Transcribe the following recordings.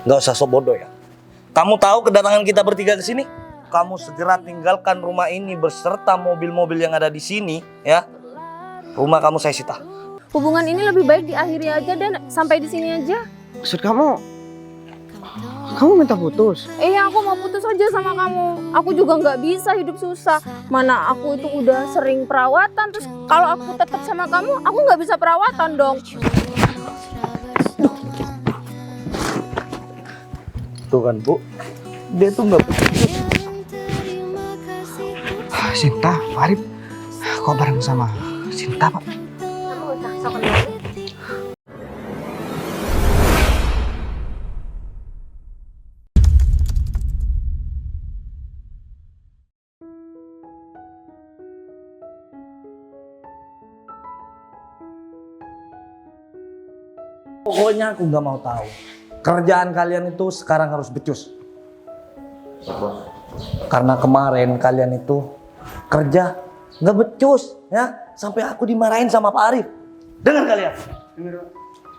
Nggak usah sok bodoh ya. Kamu tahu kedatangan kita bertiga ke sini? Kamu segera tinggalkan rumah ini beserta mobil-mobil yang ada di sini, ya. Rumah kamu saya sita. Hubungan ini lebih baik diakhiri aja dan sampai di sini aja. Maksud kamu minta putus? Iya, aku mau putus aja sama kamu. Aku juga nggak bisa hidup susah. Mana aku itu udah sering perawatan, terus kalau aku tetap sama kamu, aku nggak bisa perawatan dong. Tuh kan Bu, dia tuh nggak putus. Sinta, Farib, kok bareng sama Sinta, Pak? Pokoknya aku nggak mau tahu. Kerjaan kalian itu sekarang harus becus. Karena kemarin kalian itu kerja nggak becus, ya, sampai aku dimarahin sama Pak Arif. Dengar kalian.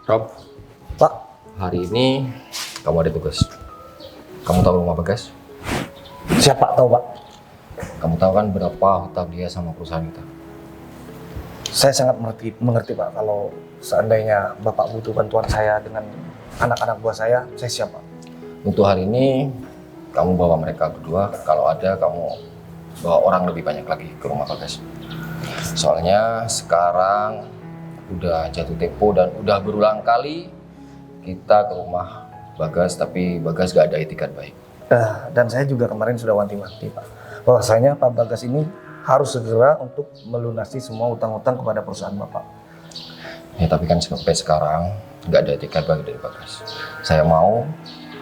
Rob, Pak, hari ini kamu ada tugas. Kamu tahu rumah Bagas? siapa tahu Pak? Kamu tahu kan berapa hutang dia sama perusahaan kita? Saya sangat mengerti Pak. Kalau seandainya Bapak butuh bantuan saya dengan anak-anak buah saya siap Pak. Untuk hari ini, kamu bawa mereka berdua. Kalau ada, kamu bawa orang lebih banyak lagi ke rumah Bagas. Soalnya sekarang udah jatuh tempo dan udah berulang kali kita ke rumah Bagas, tapi Bagas gak ada itikat baik. Dan saya juga kemarin sudah wanti-wanti Pak. Bahwasanya Pak Bagas ini harus segera untuk melunasi semua utang-utang kepada perusahaan Bapak. Ya tapi kan sampai sekarang nggak ada itikat baik dari Bagas. Saya mau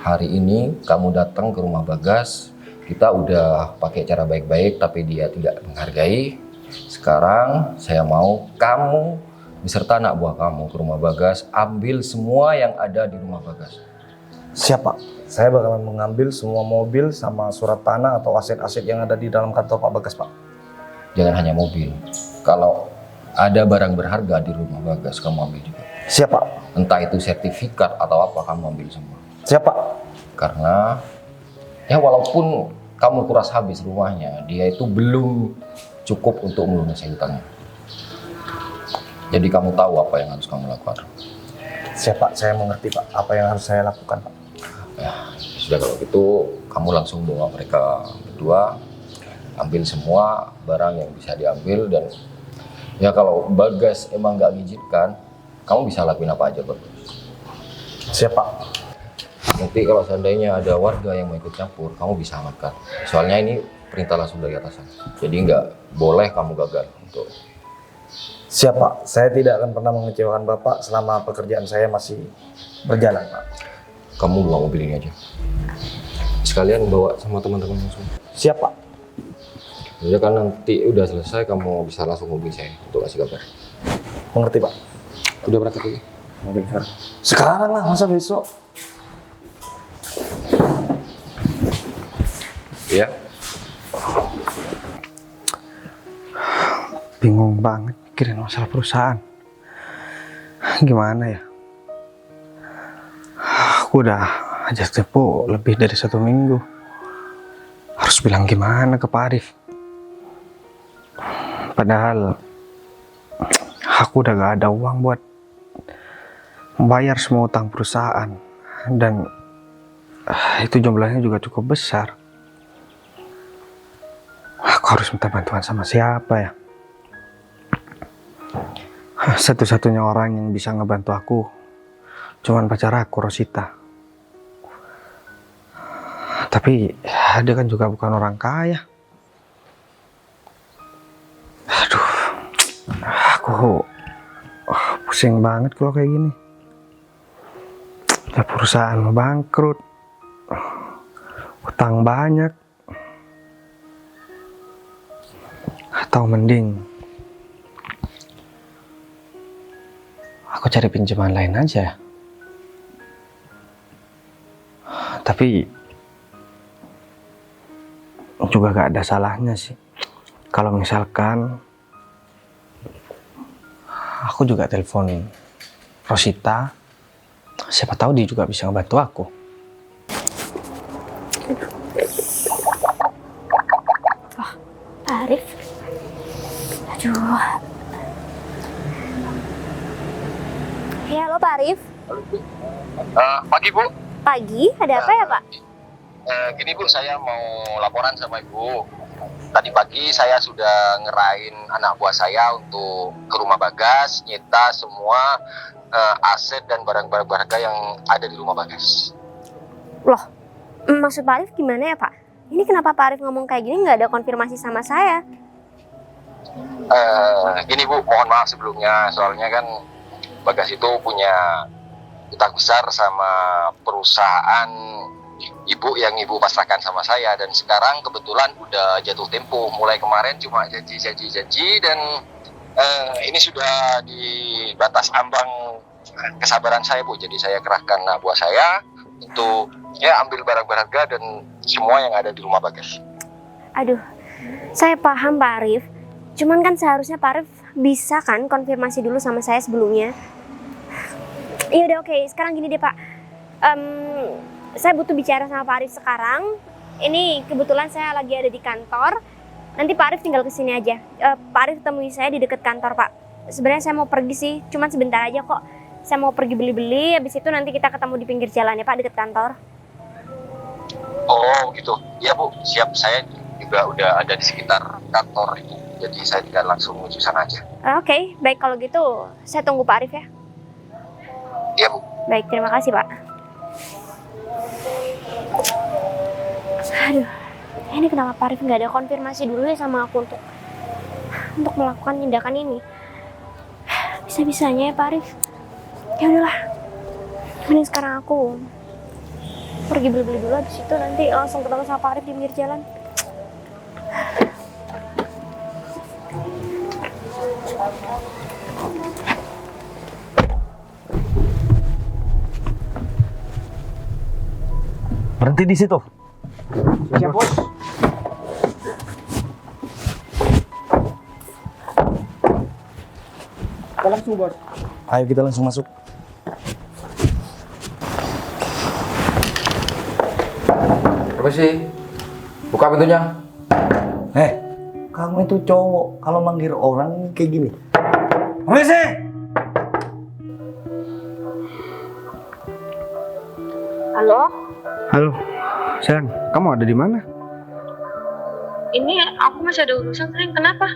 hari ini kamu datang ke rumah Bagas. Kita udah pakai cara baik-baik tapi dia tidak menghargai. Sekarang saya mau kamu beserta anak buah kamu ke rumah Bagas, ambil semua yang ada di rumah Bagas. Siap Pak. Saya bakalan mengambil semua mobil sama surat tanah atau aset-aset yang ada di dalam kantor Pak Bagas Pak. Jangan hanya mobil. Kalau ada barang berharga di rumah Bagas, kamu ambil juga. Siap Pak. Entah itu sertifikat atau apa, kamu ambil semua. Siap Pak. Karena ya walaupun kamu kuras habis rumahnya, dia itu belum cukup untuk melunasi hutangnya. Jadi kamu tahu apa yang harus kamu lakukan. Siap Pak, saya mengerti Pak. Apa yang harus saya lakukan Pak? Ya, sudah kalau gitu kamu langsung bawa mereka berdua, ambil semua barang yang bisa diambil dan ya kalau Bagas emang nggak mengizinkan, kamu bisa lakuin apa aja Bagas. Siap Pak. Nanti kalau seandainya ada warga yang mau ikut campur, kamu bisa amankan. Soalnya ini perintah langsung dari atasan. Jadi nggak boleh kamu gagal untuk. Siap Pak. Saya tidak akan pernah mengecewakan Bapak selama pekerjaan saya masih berjalan Pak. Kamu bawa mobil ini aja. Sekalian bawa sama teman-teman langsung. Siap Pak. Ya kan nanti udah selesai kamu bisa langsung hubungi saya untuk kasih kabar. Mengerti Pak. Udah berangkat lagi? Mobil sekarang. Sekarang lah, masa besok? Iya. Bingung banget mikirin masalah perusahaan. Gimana ya? Aku udah ajak tempo lebih dari 1 minggu. Harus bilang gimana ke Pak Arif? Padahal aku udah gak ada uang buat membayar semua utang perusahaan. Dan itu jumlahnya juga cukup besar. Aku harus minta bantuan sama siapa ya? Satu-satunya orang yang bisa ngebantu aku cuman pacar aku, Rosita. Tapi dia kan juga bukan orang kaya. Aduh, aku pusing banget kalau kayak gini. Ya perusahaan mau bangkrut, utang banyak, atau mending aku cari pinjaman lain aja. Tapi juga gak ada salahnya sih kalau misalkan aku juga telepon Rosita. Siapa tahu dia juga bisa ngebantu aku. Arif. Aduh. Ya, halo Pak Arif. Pagi Bu. Pagi, ada apa ya Pak? Gini Bu, saya mau laporan sama Ibu. Tadi pagi saya sudah ngerain anak buah saya untuk ke rumah Bagas, nyita semua aset dan barang-barang berharga yang ada di rumah Bagas. Loh, maksud Pak Arif gimana ya Pak? Ini kenapa Pak Arif ngomong kayak gini nggak ada konfirmasi sama saya? Gini Bu, mohon maaf sebelumnya, soalnya kan Bagas itu punya utang besar sama perusahaan Ibu yang Ibu pasrahkan sama saya, dan sekarang kebetulan udah jatuh tempo. Mulai kemarin cuma janji dan ini sudah di batas ambang kesabaran saya Bu. Jadi saya kerahkan anak buah saya untuk ya ambil barang berharga dan semua yang ada di rumah Bagas. Aduh, saya paham Pak Arif. Cuman kan seharusnya Pak Arif bisa kan konfirmasi dulu sama saya sebelumnya. Iya udah oke, sekarang gini deh Pak. Saya butuh bicara sama Pak Arif sekarang. Ini kebetulan saya lagi ada di kantor. Nanti Pak Arif tinggal kesini aja. Pak Arif temui saya di dekat kantor Pak. Sebenarnya saya mau pergi sih, cuman sebentar aja kok. Saya mau pergi beli-beli, habis itu nanti kita ketemu di pinggir jalan ya Pak, dekat kantor. Oh gitu, iya Bu, siap. Saya juga udah ada di sekitar kantor itu, jadi saya tinggal langsung menuju sana aja. Oke, baik kalau gitu saya tunggu Pak Arif ya. Iya Bu. Baik, terima kasih Pak. Aduh, ini kenapa Pak Arif nggak ada konfirmasi dulu ya sama aku untuk melakukan tindakan ini? Bisa-bisanya ya Pak Arif. Ya udahlah, mending sekarang aku pergi beli-beli dulu, habis itu nanti langsung ketemu sama Pak Arif di pinggir jalan. Berhenti di situ. Siap bos. Kita langsung bos. Ayo kita langsung masuk. Permisi, buka pintunya. Kamu itu cowok, kalau manggil orang kayak gini. Permisi. Halo, Halo, sayang, kamu ada di mana? ini aku masih ada urusan, sayang. Kenapa?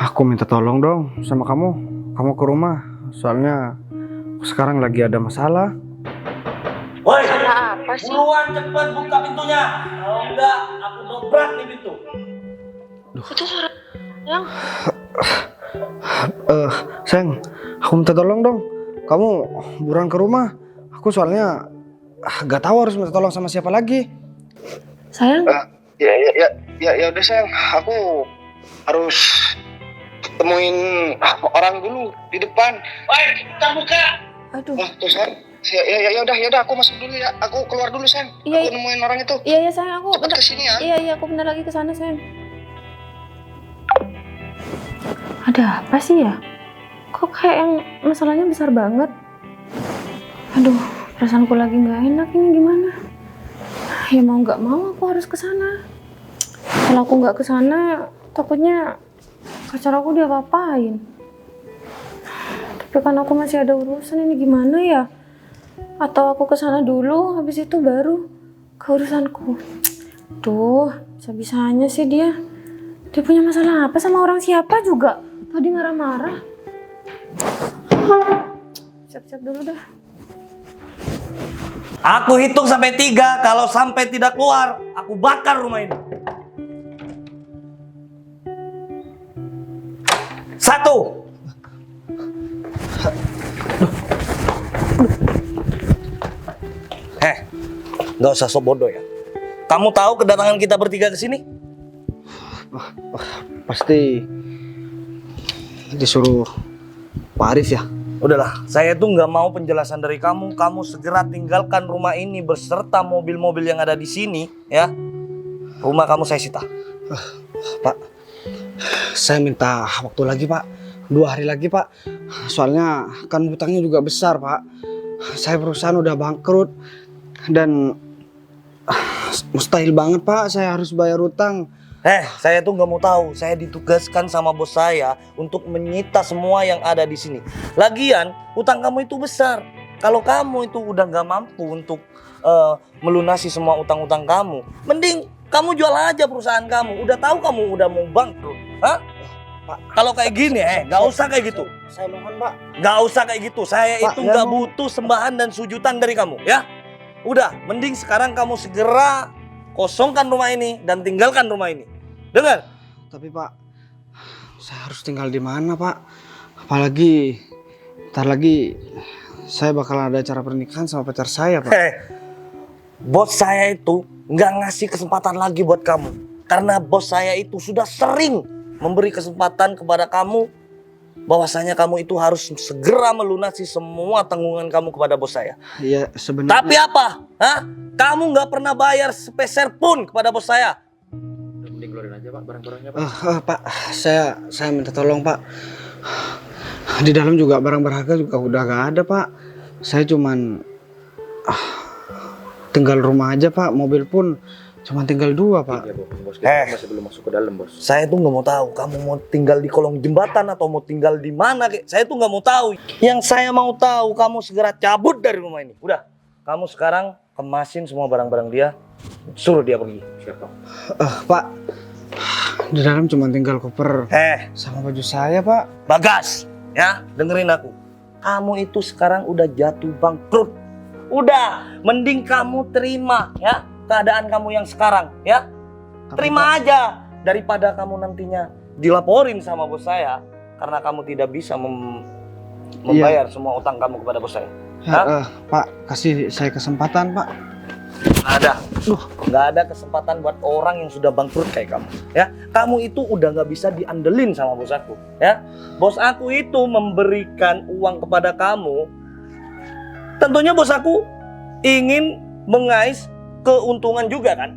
Aku minta tolong dong sama kamu. Kamu ke rumah, soalnya aku sekarang lagi ada masalah. Woi, Apa sih? buruan cepet buka pintunya. Kalau enggak, aku dobrak nih pintu. Itu suara yang Sayang, aku minta tolong dong. Kamu buruan ke rumah. Aku soalnya gak tahu harus minta tolong sama siapa lagi. sayang. Ya udah sayang, aku harus temuin orang dulu di depan. Woi, kita buka. Aduh. Tuh sayang. Ya udah aku masuk dulu ya. Aku keluar dulu sayang. Iya, Aku nemuin orang itu. Iya sayang, aku Cepet kesini ya. Iya aku bentar lagi ke sana sayang. Ada apa sih ya? Kok kayak yang masalahnya besar banget? Aduh, perasaanku lagi nggak enak ini gimana? Ya mau nggak mau aku harus ke sana. Kalau aku nggak ke sana, takutnya pacar aku diapa-apain. Tapi kan aku masih ada urusan, ini gimana ya? Atau aku ke sana dulu, habis itu baru ke urusanku. Duh, bisa-bisanya sih dia. Dia punya masalah apa sama orang siapa juga? Tadi marah-marah. Siap-siap dulu dah. Aku hitung sampai 3. Kalau sampai tidak keluar, aku bakar rumah ini. 1. Nggak usah sok bodoh ya. Kamu tahu kedatangan kita bertiga ke sini? Pasti disuruh Pak Arif ya. Udahlah, saya tuh nggak mau penjelasan dari kamu. Kamu segera tinggalkan rumah ini beserta mobil-mobil yang ada di sini, ya. Rumah kamu saya sita. Pak, saya minta waktu lagi Pak. 2 hari lagi Pak. Soalnya kan hutangnya juga besar Pak. Saya perusahaan udah bangkrut dan mustahil banget Pak saya harus bayar hutang. Saya tuh nggak mau tahu. Saya ditugaskan sama bos saya untuk menyita semua yang ada di sini. Lagian, utang kamu itu besar. Kalau kamu itu udah nggak mampu untuk melunasi semua utang-utang kamu, mending kamu jual aja perusahaan kamu. Udah tahu kamu udah mau bangkrut. Hah? Pak, Kalau kayak gini, nggak usah kayak gitu. Saya mohon Pak. Nggak usah kayak gitu. Saya Pak, itu ya nggak mau. butuh sembahan dan sujutan dari kamu, ya. Udah, mending sekarang kamu segera kosongkan rumah ini dan tinggalkan rumah ini. Dengar? Tapi Pak, saya harus tinggal di mana Pak? Apalagi ntar lagi saya bakal ada acara pernikahan sama pacar saya Pak. Bos saya itu nggak ngasih kesempatan lagi buat kamu. Karena bos saya itu sudah sering memberi kesempatan kepada kamu bahwasanya kamu itu harus segera melunasi semua tanggungan kamu kepada bos saya. Iya sebenarnya. Tapi apa? Hah? Kamu nggak pernah bayar sepeser pun kepada bos saya. Mending keluarin aja Pak barang-barangnya Pak. Pak, saya minta tolong Pak. Di dalam juga barang berharga juga udah gak ada Pak. Saya cuman tinggal rumah aja Pak. Mobil pun cuma tinggal 2 Pak. Iya bos, kita masih belum masuk ke dalam bos. Saya tuh nggak mau tahu kamu mau tinggal di kolong jembatan atau mau tinggal di mana. Saya tuh nggak mau tahu. Yang saya mau tahu kamu segera cabut dari rumah ini. Udah, kamu sekarang kemasin semua barang-barang dia. Suruh dia pergi. Siapa? Pak, di dalam cuma tinggal koper sama baju saya Pak. Bagas, ya dengerin aku. Kamu itu sekarang udah jatuh bangkrut. Udah, mending kamu terima ya keadaan kamu yang sekarang ya. Terima aja daripada kamu nantinya dilaporin sama bos saya karena kamu tidak bisa membayar semua utang kamu kepada bos saya. Pak, kasih saya kesempatan Pak. Nggak ada kesempatan buat orang yang sudah bangkrut kayak kamu ya. Kamu itu udah nggak bisa diandelin sama bos aku ya. Bos aku itu memberikan uang kepada kamu, tentunya bos aku ingin mengais keuntungan juga kan.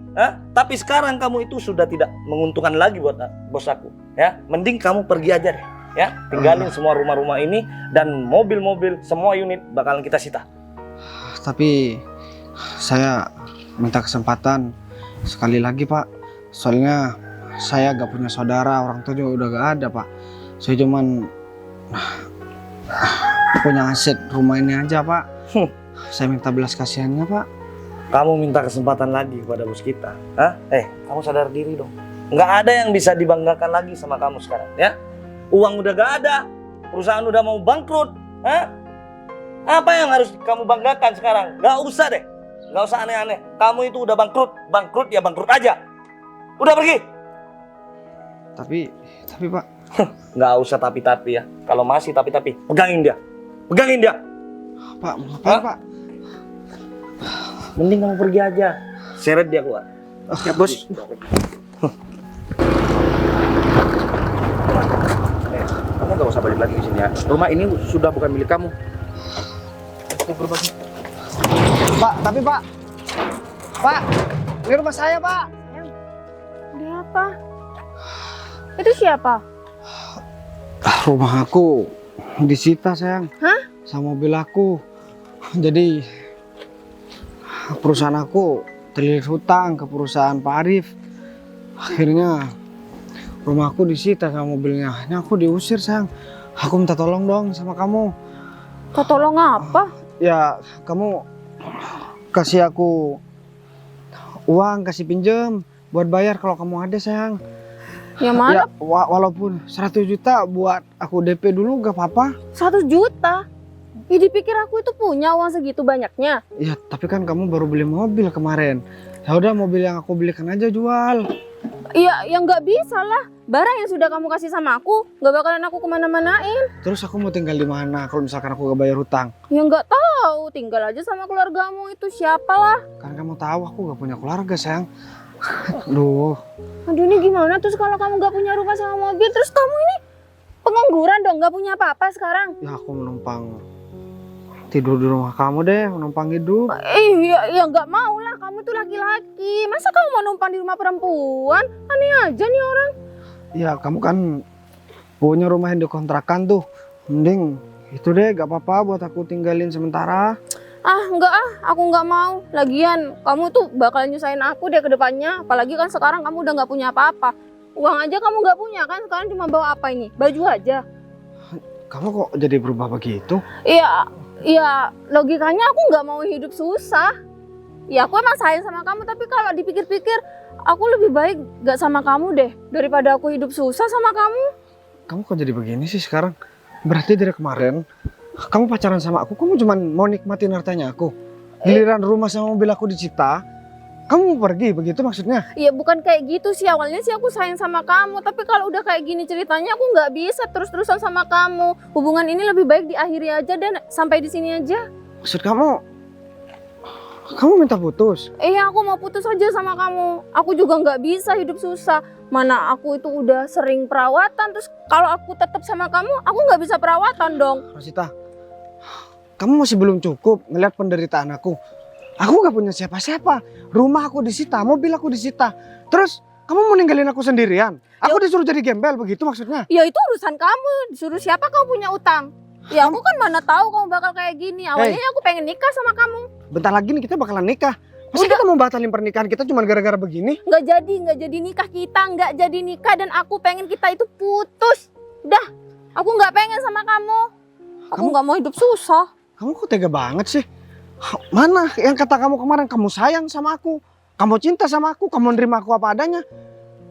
Tapi sekarang kamu itu sudah tidak menguntungkan lagi buat bos aku ya. Mending kamu pergi aja deh ya. Tinggalin semua rumah-rumah ini dan mobil-mobil, semua unit bakalan kita sita. Tapi saya minta kesempatan sekali lagi Pak. Soalnya saya gak punya saudara, orang tua juga udah gak ada Pak. Saya cuman punya aset rumah ini aja Pak. Saya minta belas kasihannya Pak. Kamu minta kesempatan lagi kepada bos kita. Kamu sadar diri dong. Nggak ada yang bisa dibanggakan lagi sama kamu sekarang ya. Uang udah gak ada, perusahaan udah mau bangkrut. Apa yang harus kamu banggakan sekarang? Gak usah deh. Gak usah aneh-aneh. Kamu itu udah bangkrut. Bangkrut ya bangkrut aja. Udah pergi. Tapi Pak. Gak usah tapi-tapi ya. Kalau masih tapi-tapi, pegangin dia. Pegangin dia. Pak, mau ngapain Pak? Mending kamu pergi aja. Seret dia keluar. Ya bos. Kamu gak usah balik lagi ke sini ya. Rumah ini sudah bukan milik kamu. Pak, tapi Pak. Pak, ini rumah saya Pak. Ada apa? Itu siapa? Rumah aku disita sayang. Hah? Sama mobil aku. Jadi perusahaan aku terlilit hutang ke perusahaan Pak Arif. Akhirnya rumah aku disita sama mobilnya. Ini aku diusir sayang. Aku minta tolong dong sama kamu. Kau tolong apa? Ya kamu kasih aku uang, kasih pinjem buat bayar kalau kamu ada sayang. Yang mana? Ya walaupun 100 juta buat aku DP dulu gak apa-apa. 100 juta? Ya dipikir aku itu punya uang segitu banyaknya. Ya tapi kan kamu baru beli mobil kemarin. Ya udah mobil yang aku belikan aja jual. Iya, yang nggak bisa lah. Barang yang sudah kamu kasih sama aku, nggak bakalan aku kemana-manain. Terus aku mau tinggal di mana kalau misalkan aku gak bayar hutang? Ya nggak tahu, tinggal aja sama keluargamu itu siapalah. Kan kamu tahu aku gak punya keluarga sayang. Aduh. Aduh ini gimana terus kalau kamu nggak punya rumah sama mobil, terus kamu ini pengangguran dong, nggak punya apa-apa sekarang. Ya aku menumpang tidur di rumah kamu deh, menumpang hidup. Iya, ya nggak mau lah, kamu tuh laki-laki. Masa kamu mau numpang di rumah perempuan? Aneh aja nih orang. Ya kamu kan Pokoknya rumah yang dikontrakan tuh, mending itu deh, gak apa-apa buat aku tinggalin sementara. Ah, enggak ah, aku nggak mau. Lagian, kamu tuh bakal nyusahin aku deh ke depannya. Apalagi kan sekarang kamu udah nggak punya apa-apa. Uang aja kamu nggak punya kan? Sekarang cuma bawa apa ini? Baju aja. Kamu kok jadi berubah begitu? Iya, logikanya aku nggak mau hidup susah. Ya aku emang sayang sama kamu, tapi kalau dipikir-pikir, aku lebih baik nggak sama kamu deh daripada aku hidup susah sama kamu. Kamu kok jadi begini sih sekarang? Berarti dari kemarin kamu pacaran sama aku, kamu cuma mau nikmatin hartanya aku. Giliran rumah sama mobil aku disita, kamu mau pergi, begitu maksudnya? Ya bukan kayak gitu sih, awalnya sih aku sayang sama kamu, tapi kalau udah kayak gini ceritanya aku nggak bisa terus-terusan sama kamu. Hubungan ini lebih baik diakhiri aja dan sampai di sini aja. Maksud kamu minta putus? Iya, aku mau putus aja sama kamu. Aku juga nggak bisa hidup susah. Mana aku itu udah sering perawatan, terus kalau aku tetap sama kamu, aku nggak bisa perawatan dong. Rosita, kamu masih belum cukup ngeliat penderitaan aku. Aku gak punya siapa-siapa. Rumah aku disita, mobil aku disita. Terus kamu mau ninggalin aku sendirian? Aku disuruh jadi gembel, begitu maksudnya? Ya itu urusan kamu. Disuruh siapa kamu punya utang? Ya aku kan mana tahu kamu bakal kayak gini. Awalnya aku pengen nikah sama kamu. Bentar lagi nih kita bakalan nikah. Masa kita mau batalin pernikahan kita cuma gara-gara begini? Nggak jadi nikah kita, nggak jadi nikah, dan aku pengen kita itu putus. Udah, aku nggak pengen sama kamu. Aku nggak mau hidup susah. Kamu kok tega banget sih? Mana yang kata kamu kemarin kamu sayang sama aku, kamu cinta sama aku, kamu nerima aku apa adanya.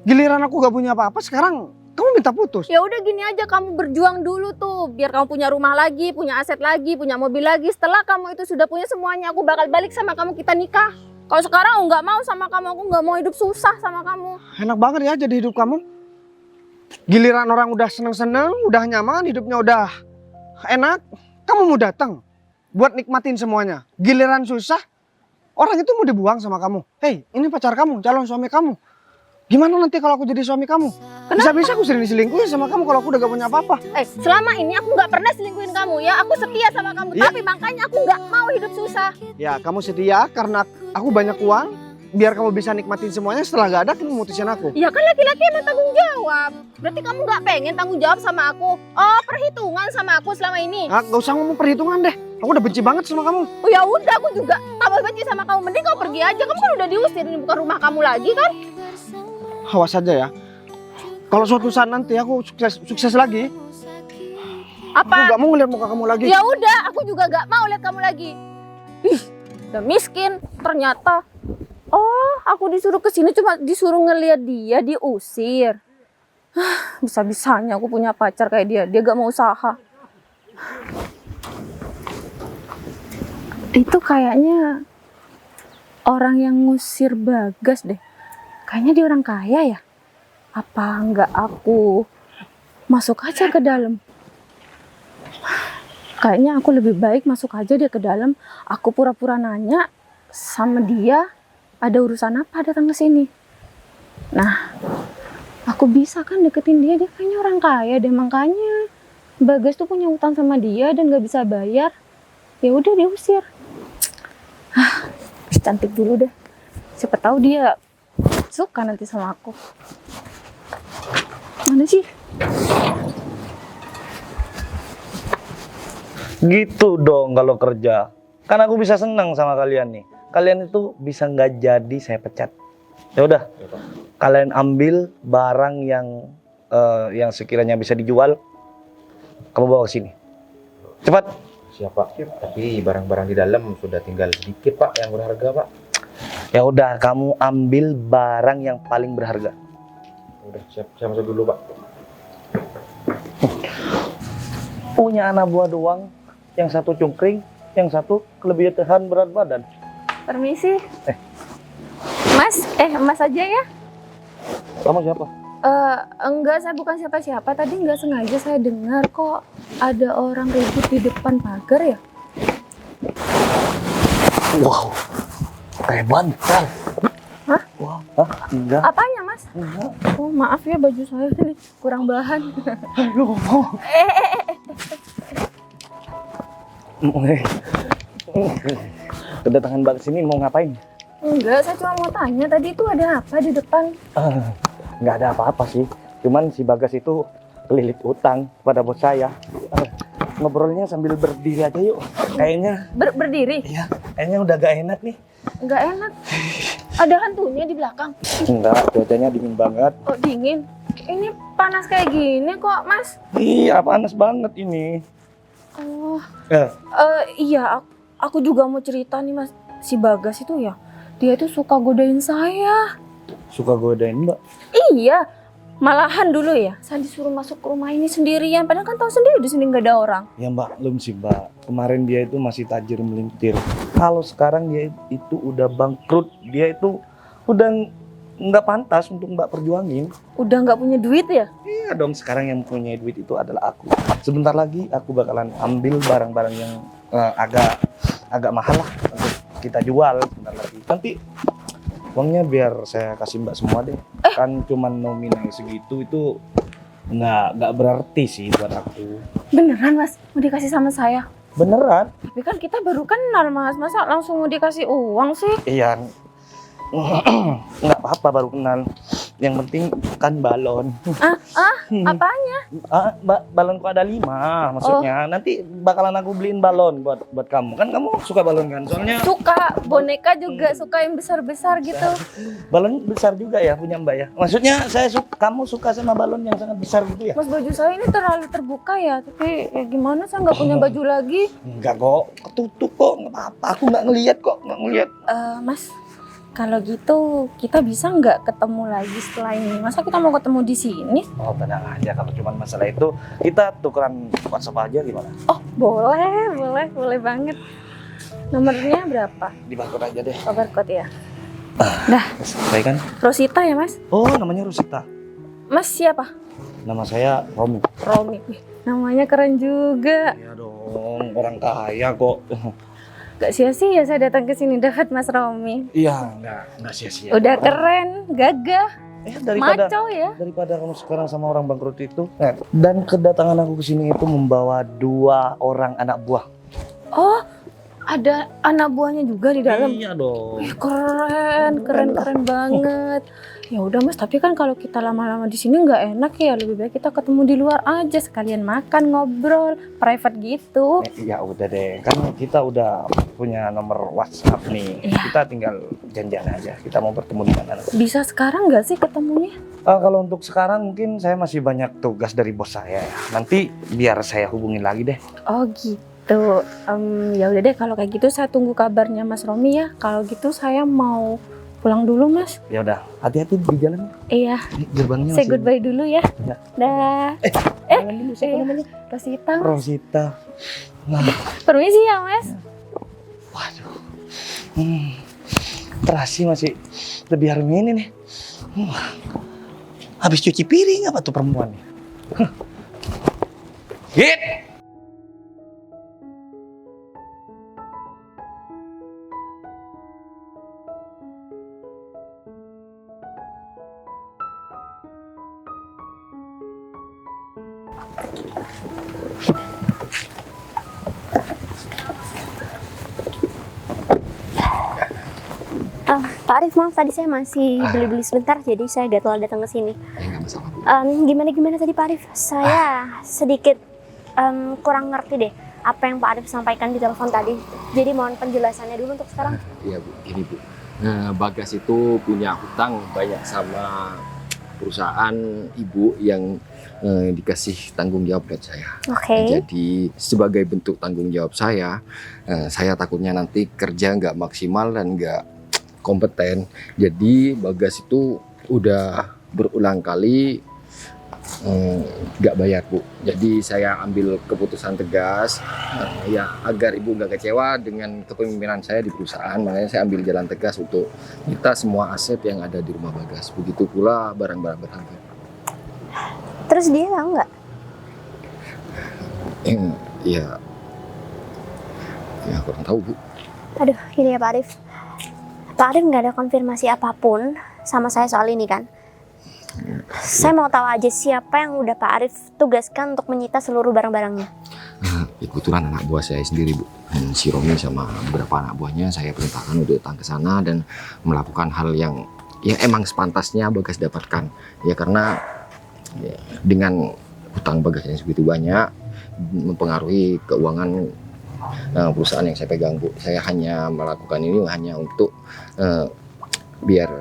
Giliran aku gak punya apa-apa, sekarang kamu minta putus. Ya udah gini aja, kamu berjuang dulu tuh, biar kamu punya rumah lagi, punya aset lagi, punya mobil lagi. Setelah kamu itu sudah punya semuanya, aku bakal balik sama kamu, kita nikah. Kalau sekarang aku nggak mau sama kamu, aku nggak mau hidup susah sama kamu. Enak banget ya jadi hidup kamu. Giliran orang udah seneng-seneng, udah nyaman, hidupnya udah enak, kamu mau datang buat nikmatin semuanya. Giliran susah, orang itu mau dibuang sama kamu. Hei, ini pacar kamu, calon suami kamu. Gimana nanti kalau aku jadi suami kamu? Bisa-bisa aku sering diselingkuhin sama kamu kalau aku udah gak punya apa-apa. Selama ini aku nggak pernah selingkuhin kamu ya. Aku setia sama kamu, tapi makanya aku nggak mau hidup susah. Ya, kamu setia karena aku banyak uang, biar kamu bisa nikmatin semuanya. Setelah gak ada, kamu mutusin aku. Ya kan laki-laki emang tanggung jawab. Berarti kamu nggak pengen tanggung jawab sama aku? Oh, perhitungan sama aku selama ini? Ah, gak usah ngomong perhitungan deh. Aku udah benci banget sama kamu. Oh ya udah, aku juga tambah benci sama kamu. Mending kau pergi aja. Kamu kan udah diusir, ini bukan rumah kamu lagi kan? Awas aja ya. Kalau suatu saat nanti aku sukses lagi, aku Apa? gak mau ngeliat muka kamu lagi. Ya udah, aku juga gak mau lihat kamu lagi. Ih, udah miskin ternyata. Oh, aku disuruh kesini cuma disuruh ngeliat dia diusir. Bisa-bisanya aku punya pacar kayak dia. Dia gak mau usaha. Itu kayaknya orang yang ngusir Bagas deh. Kayaknya dia orang kaya ya. Apa enggak aku masuk aja ke dalam? Kayaknya aku lebih baik masuk aja dia ke dalam. Aku pura-pura nanya sama dia, ada urusan apa datang ke sini. Nah, aku bisa kan deketin dia. Dia kayaknya orang kaya deh, makanya Bagas tuh punya utang sama dia dan gak bisa bayar. Ya udah diusir. Cantik dulu deh. Siapa tahu dia suka nanti sama aku. Mana sih? Gitu dong kalau kerja. Kan aku bisa senang sama kalian nih. Kalian itu bisa nggak jadi saya pecat. Ya udah, kalian ambil barang yang sekiranya bisa dijual. Kamu bawa ke sini. Cepat. Siapa? Tapi barang-barang di dalam sudah tinggal sedikit Pak yang berharga Pak. Ya udah, kamu ambil barang yang paling berharga. Udah siap, saya masuk dulu Pak. Punya anak buah doang, yang satu cungkring, yang satu kelebihan berat badan. Permisi. Mas aja ya? Kamu siapa? Enggak, saya bukan siapa-siapa. Tadi nggak sengaja saya dengar kok ada orang ribut di depan pagar ya. Wow, preman kan? Hah? Wow, hah? Enggak. Apanya mas? Enggak. Oh maaf ya, baju saya ini kurang bahan. Aduh. Kedatangan Mbak sini mau ngapain? Enggak, saya cuma mau tanya tadi itu ada apa di depan? Nggak ada apa-apa sih. Cuman si Bagas itu kelilit utang pada bos saya. Ngobrolnya sambil berdiri aja yuk. Kayaknya Berdiri? iya, kayaknya udah gak enak nih. Nggak enak. Ada hantunya di belakang. Enggak, cuacanya dingin banget. Oh, dingin. Ini panas kayak gini kok, Mas. Iya, panas banget ini. Oh, Eh, iya, aku juga mau cerita nih, Mas. Si Bagas itu ya, dia itu suka godain saya. suka godain Mbak. Iya, malahan dulu ya, saya disuruh masuk ke rumah ini sendirian. Padahal kan tahu sendiri di sini nggak ada orang. Ya Mbak, belum sih Mbak. Kemarin dia itu masih tajir melintir. Kalau sekarang dia itu udah bangkrut, dia itu udah nggak pantas untuk Mbak perjuangin. Udah nggak punya duit ya? Iya dong, sekarang yang punya duit itu adalah aku. Sebentar lagi aku bakalan ambil barang-barang yang agak mahal lah untuk kita jual sebentar lagi. Nanti uangnya biar saya kasih Mbak semua deh. Kan cuman nominal segitu itu nggak berarti sih buat aku. Beneran, Mas? Mau dikasih sama saya? Beneran? Tapi kan kita baru kenal, Mas. Masa langsung mau dikasih uang sih? Iya. Nggak apa-apa baru kenal. Yang penting kan balon. Apanya? Balonku ada 5 maksudnya. Nanti bakalan aku beliin balon buat kamu. Kan kamu suka balon kan? Soalnya Suka, boneka juga suka yang besar-besar gitu. balon besar juga ya punya Mbak ya. Maksudnya kamu suka sama balon yang sangat besar gitu ya? Mas, baju saya ini terlalu terbuka ya. Tapi ya gimana, saya nggak punya baju lagi. Enggak kok, ketutup kok, nggak apa-apa. Aku nggak ngelihat kok, nggak ngelihat. Mas, kalau gitu kita bisa nggak ketemu lagi setelah ini? Masa kita mau ketemu di sini? Oh tenang aja, kalau cuma masalah itu kita tukeran WhatsApp aja gimana? Oh, boleh banget. Nomornya berapa? Di barcode aja deh. Oh, barcode ya. Baik kan? Rosita ya, Mas? Oh namanya Rusita. Mas siapa? Nama saya Romi. Romi. Wih, namanya keren juga. Iya dong, orang kaya kok. Gak sia-sia saya datang ke sini dapat Mas Romi. Iya, enggak sia-sia. Udah keren, gagah, maco ya. Daripada kamu sekarang sama orang bangkrut itu. Nah, dan kedatangan aku ke sini itu membawa 2 orang anak buah. Oh, ada anak buahnya juga di dalam. Iya dong. Ih, keren banget. Ya udah Mas, tapi kan kalau kita lama-lama di sini nggak enak ya. Lebih baik kita ketemu di luar aja, sekalian makan, ngobrol, private gitu. Ya udah deh, kan kita udah punya nomor WhatsApp nih. Iya. Kita tinggal janjian aja. Kita mau bertemu di mana. Bisa sekarang nggak sih ketemunya? Kalau untuk sekarang mungkin saya masih banyak tugas dari bos saya ya. Nanti biar saya hubungin lagi deh. Oh gitu. Ya udah deh, kalau kayak gitu saya tunggu kabarnya Mas Romi ya. Kalau gitu saya mau pulang dulu, Mas. Ya udah, hati-hati di jalan. Iya. Gerbangnya Say masih. goodbye dulu ya. Ya. Dah. Jangan dulu, siapa Iya. namanya? Rosita. Rosita. Nah, Permisi ya, Mas. waduh. Terasi masih lebih harum ini nih. Habis cuci piring apa tuh perempuan nih? Hit! Pak Arif, maaf tadi saya masih beli-beli sebentar, jadi saya gagal datang ke sini. Ya nggak masalah. Gimana tadi Pak Arif? Saya sedikit kurang ngerti deh apa yang Pak Arif sampaikan di telepon tadi. Jadi mohon penjelasannya dulu untuk sekarang. Iya Bu, gini Bu. Bagas itu punya hutang banyak sama perusahaan ibu yang dikasih tanggung jawab buat saya. Oke. Jadi sebagai bentuk tanggung jawab saya takutnya nanti kerja nggak maksimal dan nggak kompeten. Jadi Bagas itu udah berulang kali nggak bayar Bu. Jadi saya ambil keputusan tegas ya agar ibu nggak kecewa dengan kepemimpinan saya di perusahaan. Makanya saya ambil jalan tegas untuk minta semua aset yang ada di rumah Bagas. Begitu pula barang-barang berharga. Terus dia tahu nggak? Ya kurang tahu Bu. Aduh, gini ya Pak Arif. Pak Arif nggak ada konfirmasi apapun sama saya soal ini kan? Saya mau tahu aja siapa yang udah Pak Arif tugaskan untuk menyita seluruh barang-barangnya. Kebetulan anak buah saya sendiri Bu. Si Romi sama beberapa anak buahnya saya perintahkan untuk datang ke sana dan melakukan hal yang ya emang sepantasnya Bagas dapatkan. Ya karena ya, dengan hutang Bagas yang segitu banyak mempengaruhi keuangan perusahaan yang saya pegang, Bu. Saya hanya melakukan ini hanya untuk biar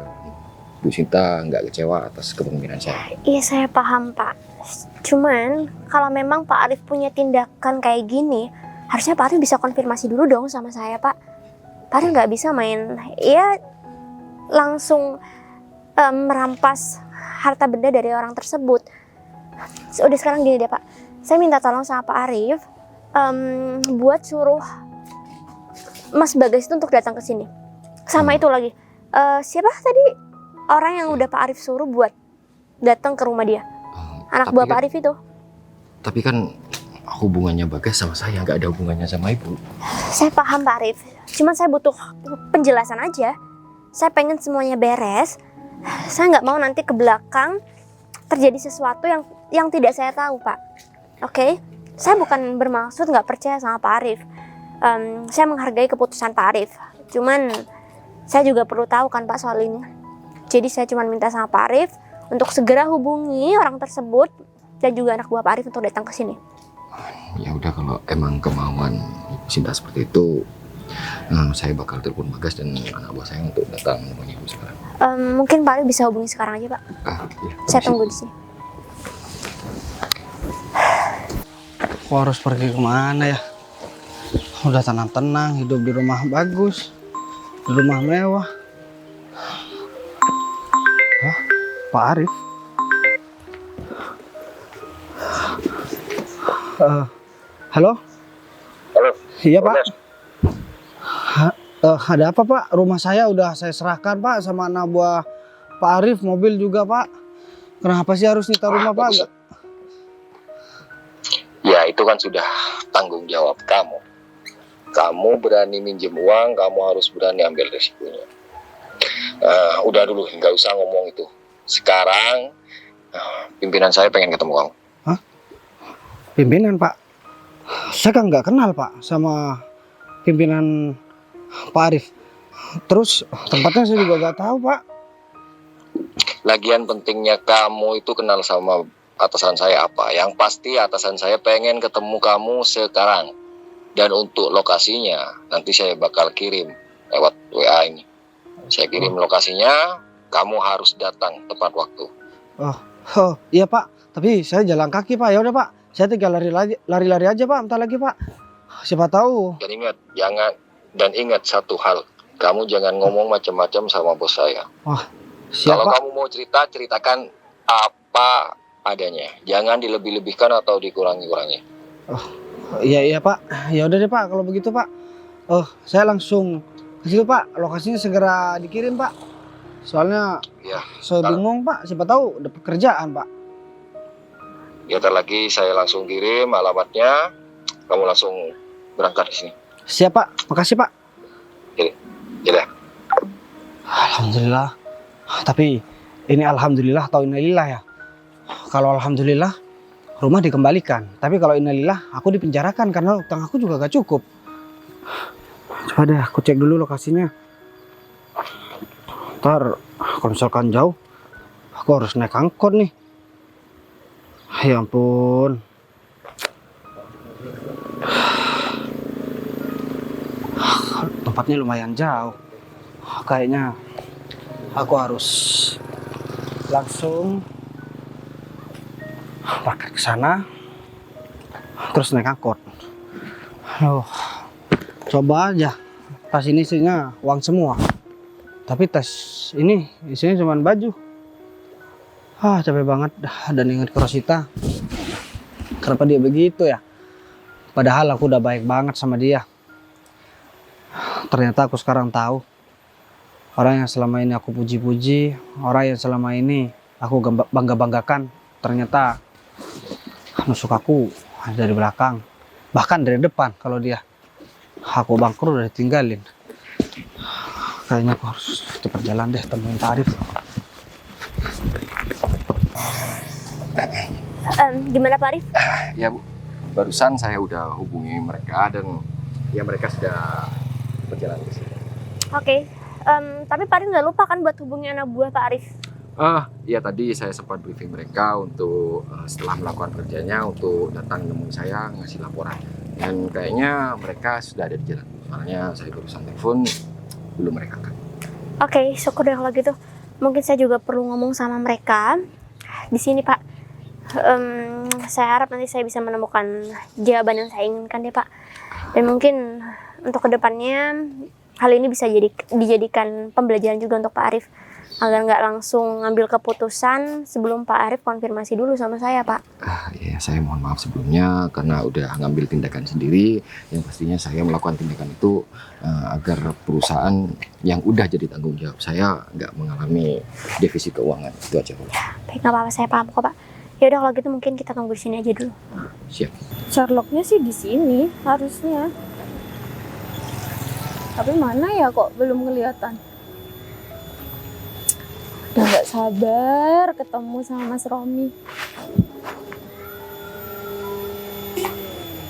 Bu Sinta nggak kecewa atas kepemimpinan saya. Iya, saya paham, Pak. Cuman kalau memang Pak Arif punya tindakan kayak gini, harusnya Pak Arif bisa konfirmasi dulu dong sama saya, Pak. Pak Arif nggak bisa main, ya langsung merampas harta benda dari orang tersebut. Udah sekarang gini deh, Pak. Saya minta tolong sama Pak Arif buat suruh Mas Bagas itu untuk datang ke sini. Sama itu lagi. Siapa tadi orang yang udah Pak Arif suruh buat datang ke rumah dia? Anak buah Pak Arif itu. Tapi kan hubungannya Bagas sama saya nggak ada hubungannya sama Ibu. Saya paham Pak Arif. Cuman saya butuh penjelasan aja. Saya pengen semuanya beres. Saya nggak mau nanti ke belakang terjadi sesuatu yang tidak saya tahu, Pak. Oke? Saya bukan bermaksud nggak percaya sama Pak Arif. Saya menghargai keputusan Pak Arif. Cuman saya juga perlu tahu kan Pak soal ini. Jadi saya cuma minta sama Pak Arif untuk segera hubungi orang tersebut dan juga anak buah Pak Arif untuk datang ke sini. Ya udah, kalau emang kemauan Sinta seperti itu, saya bakal telepon Bagas dan anak buah saya untuk datang menemui Ibu sekarang. Mungkin Pak Arif bisa hubungi sekarang aja, Pak. Ya, Saya tunggu di sini. Aku harus pergi kemana ya? Udah tenang-tenang, hidup di rumah bagus, di rumah mewah. Hah? Pak Arif? Halo? Halo. Iya Pak. Bagas. Ada apa Pak? Rumah saya udah saya serahkan Pak sama anak buah Pak Arif, mobil juga Pak. Kenapa sih harus nyita rumah Pak? Ya itu kan sudah tanggung jawab kamu. Kamu berani minjem uang, kamu harus berani ambil resikonya. Udah dulu, nggak usah ngomong itu. Sekarang pimpinan saya pengen ketemu kamu. Hah? Pimpinan Pak? Saya kan nggak kenal Pak sama pimpinan Pak Arif. Terus tempatnya saya juga nggak tahu Pak. Lagian pentingnya kamu itu kenal sama atasan saya apa. Yang pasti atasan saya pengen ketemu kamu sekarang. Dan untuk lokasinya nanti saya bakal kirim lewat WA ini. Saya kirim lokasinya, kamu harus datang tepat waktu. Oh iya Pak. Tapi saya jalan kaki Pak. Ya udah Pak. Saya tinggal lari-lari aja Pak. Bentar lagi Pak. Siapa tahu. Dan ingat satu hal, kamu jangan ngomong macam-macam sama bos saya. Siap Kalau Pak. kamu mau cerita, ceritakan apa adanya. Jangan dilebih-lebihkan atau dikurangi-kurangi. Iya Pak. Ya udah deh Pak kalau begitu Pak. Saya langsung ke situ Pak. Lokasinya segera dikirim Pak. Soalnya Ya, saya bingung Pak. Siapa tahu ada pekerjaan Pak. ya ntar lagi saya langsung kirim alamatnya. Kamu langsung berangkat ke sini. Siap Pak. Makasih Pak. Ya. Alhamdulillah. Tapi ini alhamdulillah atau innalillah ya. Kalau alhamdulillah rumah dikembalikan. Tapi kalau innalillah aku dipenjarakan karena utang aku juga gak cukup. Coba deh aku cek dulu lokasinya. Ntar kalau misalkan jauh, aku harus naik angkot nih. Ya ampun. Tempatnya lumayan jauh. Kayaknya aku harus langsung parkir ke sana, terus naik angkot. Coba aja. Tas ini isinya uang semua. Tapi tas ini isinya cuma baju. Capek banget dan ingat ke Rosita. Kenapa dia begitu ya? Padahal aku udah baik banget sama dia. Ternyata aku sekarang tahu. Orang yang selama ini aku puji-puji, orang yang selama ini aku bangga-banggakan, ternyata nusuk aku dari belakang, bahkan dari depan. Kalau dia aku bangkrut udah ditinggalin. Kayaknya aku harus cepat jalan deh temuin Pak Arif. Gimana Pak Arif? Ya Bu, barusan saya udah hubungi mereka dan ya mereka sudah berjalan ke sini. Oke. Tapi Pak Arif nggak lupa kan buat hubungi anak buah Pak Arif? Ya tadi saya sempat briefing mereka untuk setelah melakukan kerjanya untuk datang nemuin saya ngasih laporan. Dan kayaknya mereka sudah ada di jalan. Soalnya saya barusan telepon belum mereka angkat. Oke, syukur deh kalau gitu. Mungkin saya juga perlu ngomong sama mereka di sini, Pak. Saya harap nanti saya bisa menemukan jawaban yang saya inginkan deh, Pak. Dan mungkin untuk kedepannya hal ini bisa dijadikan pembelajaran juga untuk Pak Arif, agar nggak langsung ngambil keputusan sebelum Pak Arif konfirmasi dulu sama saya, Pak. Ya saya mohon maaf sebelumnya karena udah ngambil tindakan sendiri. Yang pastinya saya melakukan tindakan itu agar perusahaan yang udah jadi tanggung jawab saya nggak mengalami defisit keuangan. Itu aja, Bu. Baik, nggak apa-apa, saya paham kok, Pak. Ya udah kalau gitu mungkin kita tunggu di sini aja dulu. Siap. Sherlocknya sih di sini harusnya. Tapi mana ya kok belum kelihatan? Udah nggak sabar ketemu sama Mas Romi.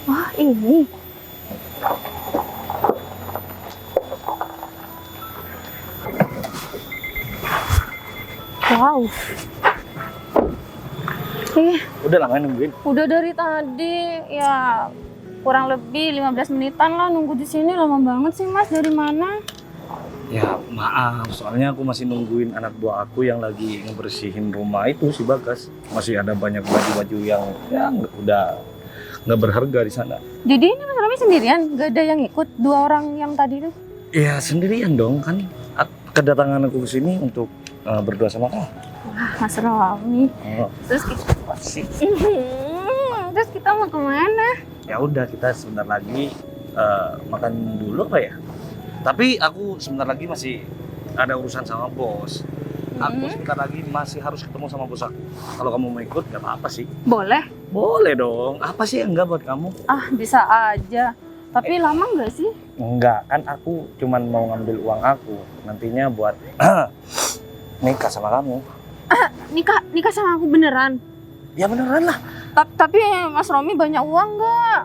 Wah, ini. Wow. Udah lama nungguin. Udah dari tadi ya kurang lebih 15 menitan lah nunggu di sini. Lama banget sih Mas, dari mana? Ya maaf, soalnya aku masih nungguin anak buah aku yang lagi ngebersihin rumah itu si Bagas. Masih ada banyak baju-baju yang ya udah nggak berharga di sana. Jadi ini Mas Romi sendirian? Gak ada yang ikut? Dua orang yang tadi tuh? Ya sendirian dong kan. Kedatangan aku ke sini untuk berdua sama kamu. Wah, Mas Romi. Oh, Terus kita, sih. terus kita mau kemana? Ya udah kita sebentar lagi makan dulu apa ya? Tapi aku sebentar lagi masih ada urusan sama bos. Aku sebentar lagi masih harus ketemu sama bos aku. Kalau kamu mau ikut gak apa-apa sih. Boleh? Boleh dong. Apa sih yang enggak buat kamu? Ah, bisa aja. Tapi lama nggak sih? Enggak, kan aku cuman mau ngambil uang aku nantinya buat nikah sama kamu. Nikah sama aku beneran? Ya beneran lah. Tapi Mas Romi banyak uang nggak?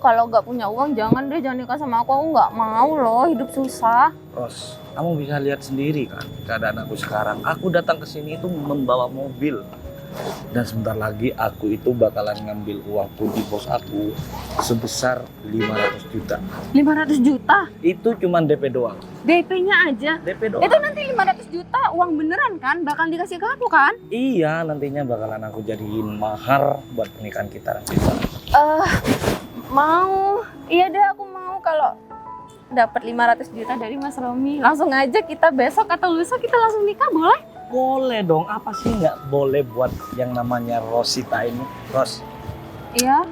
Kalau nggak punya uang jangan deh, jangan nikah sama aku nggak mau loh, hidup susah. Ros, kamu bisa lihat sendiri kan keadaan aku sekarang. Aku datang ke sini itu membawa mobil. Dan sebentar lagi aku itu bakalan ngambil uangku di bos aku sebesar 500 juta. 500 juta? Itu cuman DP doang. DP-nya aja? DP doang. Itu nanti 500 juta uang beneran kan? Bakal dikasih ke aku kan? Iya, nantinya bakalan aku jadiin mahar buat pernikahan kita nanti. Mau. Iya deh, aku mau kalau dapat 500 juta dari Mas Romi. Langsung aja kita besok atau lusa kita langsung nikah, boleh? Boleh dong, apa sih nggak boleh buat yang namanya Rosita ini? Ros, Iya.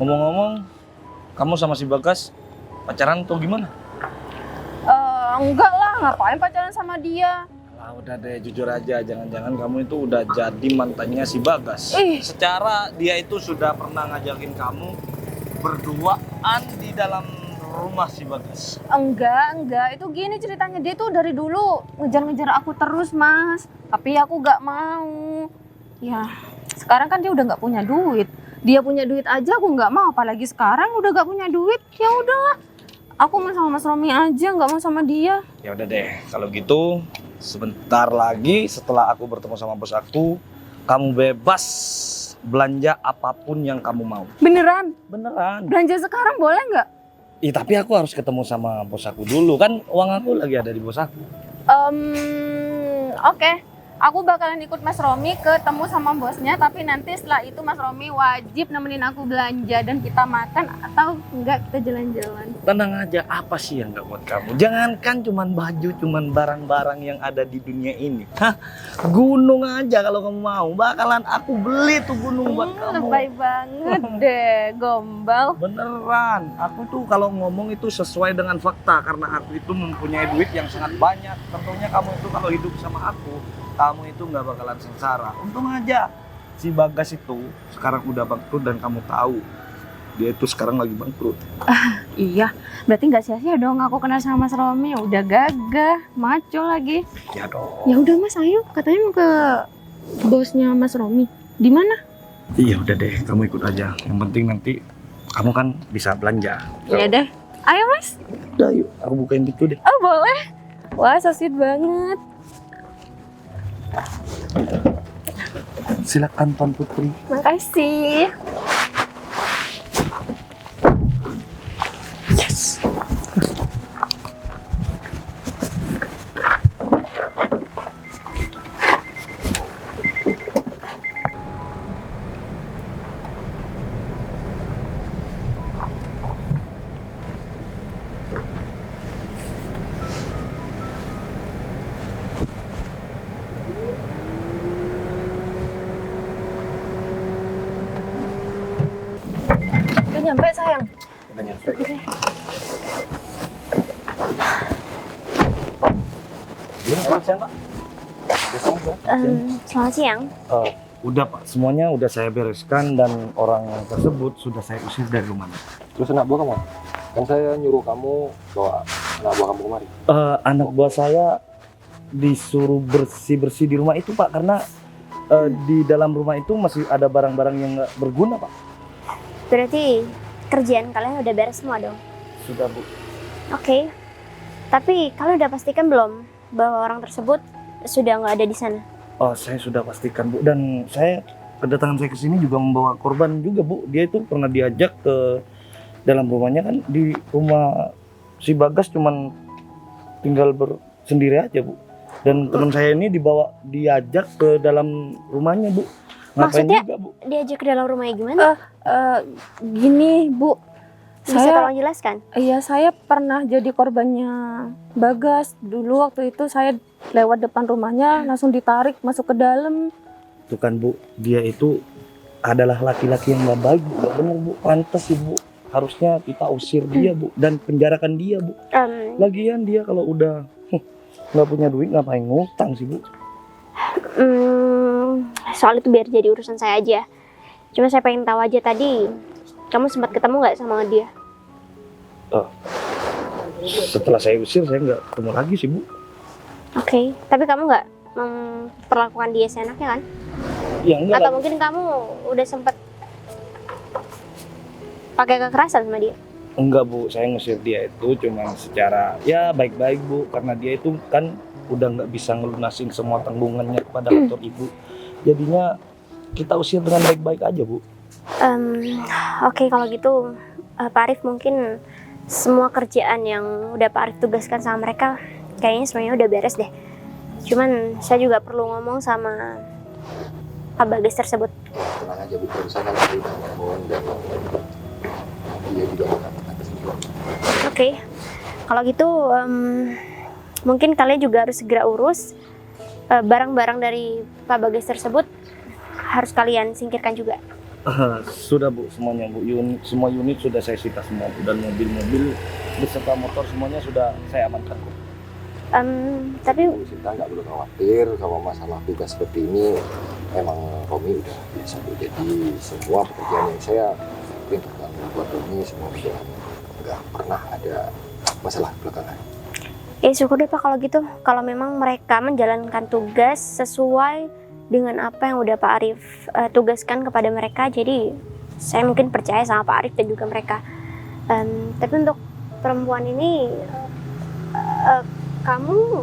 ngomong-ngomong, kamu sama si Bagas pacaran atau gimana? Enggak lah, ngapain pacaran sama dia? Lah udah deh, jujur aja, jangan-jangan kamu itu udah jadi mantannya si Bagas. Secara dia itu sudah pernah ngajakin kamu berduaan di dalam rumah si Bagas. Enggak. Itu gini ceritanya, dia tuh dari dulu ngejar-ngejar aku terus, Mas. Tapi aku gak mau. Ya, sekarang kan dia udah gak punya duit. Dia punya duit aja aku gak mau, apalagi sekarang udah gak punya duit. Ya udahlah, aku mau sama Mas Romi aja, gak mau sama dia. Ya udah deh, kalau gitu sebentar lagi setelah aku bertemu sama bos aku, kamu bebas belanja apapun yang kamu mau. Beneran? Beneran. Belanja sekarang boleh nggak? Iya, tapi aku harus ketemu sama bos aku dulu, kan uang aku lagi ada di bos aku. Oke. Aku bakalan ikut Mas Romi ketemu sama bosnya, tapi nanti setelah itu Mas Romi wajib nemenin aku belanja dan kita makan atau enggak kita jalan-jalan. Tenang aja, apa sih yang nggak buat kamu? Jangankan cuman baju, cuman barang-barang yang ada di dunia ini. Hah, gunung aja kalau kamu mau, bakalan aku beli tuh gunung buat kamu. Lebay banget deh, gombal. Beneran, aku tuh kalau ngomong itu sesuai dengan fakta karena aku itu mempunyai duit yang sangat banyak. Tentunya kamu itu kalau hidup sama aku, kamu itu nggak bakalan sengsara. Untung aja si Bagas itu sekarang udah bangkrut dan kamu tahu dia itu sekarang lagi bangkrut. Iya, berarti nggak sia-sia dong aku kenal sama Mas Romi. Udah gagah, maco lagi. Ya dong. Ya udah Mas, ayo. Katanya mau ke bosnya Mas Romi. Di mana? Iya udah deh, kamu ikut aja. Yang penting nanti kamu kan bisa belanja. Iya deh. Ayo Mas. Udah yuk, aku bukain pintu deh. Oh boleh. Wah, so sweet banget. Silakan Tuan Putri. Makasih. Udah nyampe sayang. Udah nyampe. Selamat siang, Pak. Selamat siang. Udah Pak, semuanya udah saya bereskan dan orang tersebut sudah saya usir dari rumahnya. Terus anak buah kamu? Kan saya nyuruh kamu bawa anak buah kamu kemari. Anak buah saya disuruh bersih-bersih di rumah itu Pak, karena di dalam rumah itu masih ada barang-barang yang nggak berguna Pak. Berarti kerjaan kalian udah beres semua dong? Sudah Bu. Oke. Tapi kalian udah pastikan belum bahwa orang tersebut sudah nggak ada di sana? Oh, saya sudah pastikan Bu, dan saya kedatangan saya ke sini juga membawa korban juga Bu. Dia itu pernah diajak ke dalam rumahnya, kan di rumah si Bagas cuman tinggal sendiri aja Bu. Dan teman saya ini diajak ke dalam rumahnya Bu. Ngapain Maksudnya? juga Bu? Diajak ke dalam rumahnya gimana? Gini Bu, Bisa tolong jelaskan? iya saya pernah jadi korbannya Bagas. Dulu waktu itu saya lewat depan rumahnya langsung ditarik masuk ke dalam. Itu kan Bu, dia itu adalah laki-laki yang nggak baik Bu, nggak benar Bu. Pantas sih Bu, harusnya kita usir dia Bu dan penjarakan dia Bu. Lagian dia kalau udah nggak punya duit ngapain ngutang sih Bu? Soal itu biar jadi urusan saya aja. Cuma saya pengen tahu aja tadi, kamu sempat ketemu nggak sama dia? Setelah saya usir saya nggak ketemu lagi sih Bu. Oke, tapi kamu nggak memperlakukan dia seenaknya kan? Ya enggak Atau lah. mungkin kamu udah sempat pakai kekerasan sama dia? Enggak Bu, saya ngusir dia itu cuma secara ya baik-baik Bu, karena dia itu kan udah nggak bisa ngelunasin semua tanggungannya kepada kantor Ibu. Jadinya kita usir dengan baik-baik aja Bu. Oke, kalau gitu Pak Arif, mungkin semua kerjaan yang udah Pak Arif tugaskan sama mereka kayaknya semuanya udah beres deh. Cuman saya juga perlu ngomong sama Pak Bagas tersebut. Tenang aja Bu, saya kan tadi udah ngomong dan dia juga mengatakan kesimpulan. Oke, kalau gitu mungkin kalian juga harus segera urus barang-barang dari Pak Bagas tersebut, harus kalian singkirkan juga. Sudah Bu, semuanya Bu. Semua unit sudah saya sita semua Bu, dan mobil-mobil beserta motor semuanya sudah saya amankan Bu. Tapi Bu Sinta nggak perlu khawatir kalau masalah tugas seperti ini. Memang Romi udah biasa Bu. Jadi semua pekerjaan yang saya perintahkan buat Romi semua berjalan, nggak pernah ada masalah belakangan. syukur deh Pak kalau gitu. Kalau memang mereka menjalankan tugas sesuai dengan apa yang udah Pak Arif tugaskan kepada mereka, jadi saya mungkin percaya sama Pak Arif dan juga mereka. Tapi untuk perempuan ini, kamu